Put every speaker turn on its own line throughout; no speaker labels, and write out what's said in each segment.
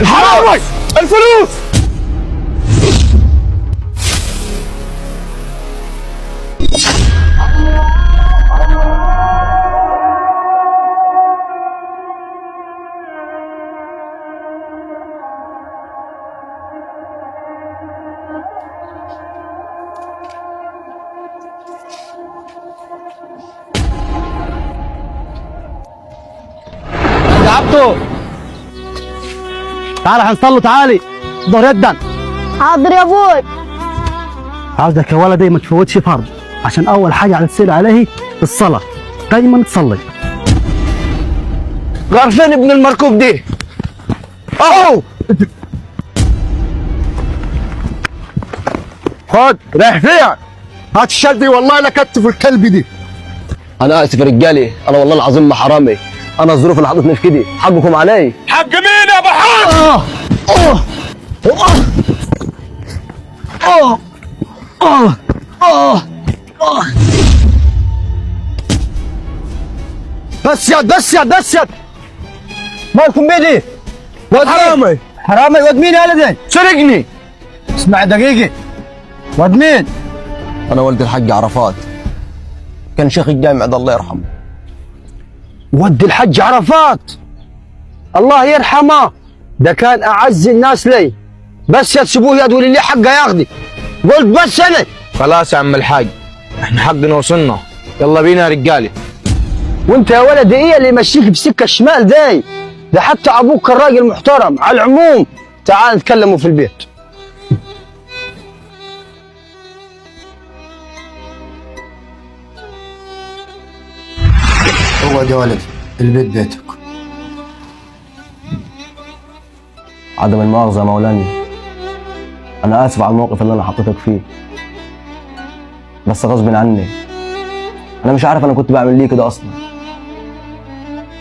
حرامي الفلوس.
عبدو تعال هنصلي، تعالي ظهر يدا.
حاضر يا ابوي.
عاوزك يا ولدي ما تفوتش فرض، عشان اول حاجه هتصير عليه الصلاه، دايما تصلي.
غرفين ابن المركوب دي اهو. خد رايح فيها. هات الشدي والله لكتف الكلب دي.
انا اسف يا رجالي، انا والله العظيم ما حرامي، انا الظروف اللي حطتني في كده، حقكم علي.
حق مين يا ابو حاج؟
بس يد مالكم بيدي؟ واد
حرامي.
حرامي واد مين يا ولدي؟
سرقني.
اسمع دقيقة، واد مين؟ انا ولد الحاج عرفات، كان شيخ الجامع ده الله يرحمه.
ود الحج عرفات الله يرحمه، ده كان اعز الناس لي، بس يا تسيبوه يقول لي حقه ياخذي. قلت بس انا
خلاص يا عم الحاج، احنا حقنا وصلنا، يلا بينا يا رجالي.
وانت يا ولد ايه اللي يمشيك بسكه الشمال داي؟ ده حتى ابوك كان راجل محترم. على العموم تعال نتكلموا في البيت.
اقعد يا ولدي، البيت بيتك.
عدم المؤاخذة يا مولانا، انا اسف على الموقف اللي انا حطيتك فيه، بس غصب عني. انا مش عارف انا كنت بعمل ليه كده اصلا.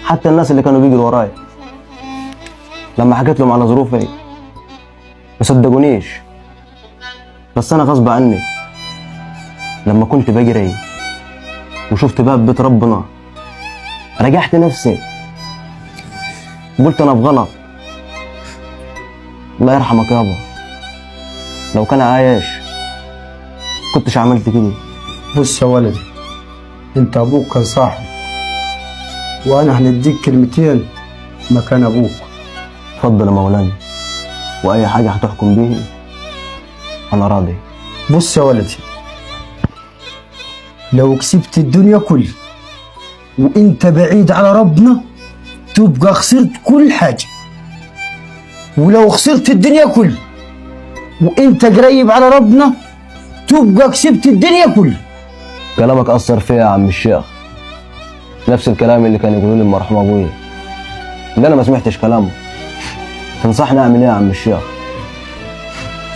حتى الناس اللي كانوا بيجروا ورايا لما حكيت لهم على ظروفي ما صدقونيش، بس انا غصب عني لما كنت بجري وشفت باب بيت ربنا رجعت نفسي، قلت انا في غلط. الله يرحمك يابا، لو كان عايش كنتش عملت كده.
بص يا ولدي، انت ابوك كان صاحبي، وانا هنديك كلمتين مكان ابوك.
اتفضل يا مولانا، واي حاجه هتحكم بيه انا راضي.
بص يا ولدي، لو كسبت الدنيا كلها وانت بعيد على ربنا تبقى خسرت كل حاجه، ولو خسرت الدنيا كلها وانت قريب على ربنا تبقى كسبت الدنيا كلها.
كلامك اثر فيا يا عم الشيخ، نفس الكلام اللي كان يقولوا لي مرحوم ابويا، اللي انا ما سمعتش كلامه. تنصحني اعمل ايه يا عم الشيخ؟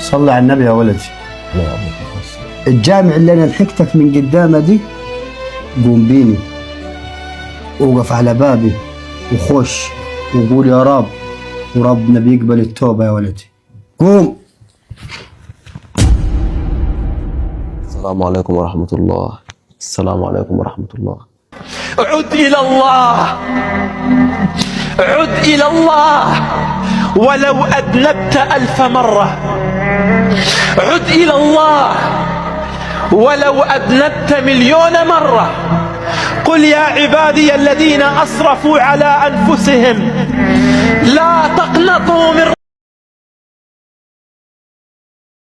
صلي على النبي يا ولدي.
لا يا ابو
الجامع اللي انا ضحكتك من قدامه دي قوم بيني، وقف على بابي وخش وقول يا رب، وربنا بيقبل التوبه يا ولدي. قوم.
السلام عليكم ورحمه الله. السلام عليكم ورحمه الله.
عد إلى الله، عد إلى الله ولو أذنبت 1000 مرة. عد إلى الله ولو أذنبت 1,000,000 مرة. قل يا عبادي الذين أسرفوا على أنفسهم لا تقنطوا من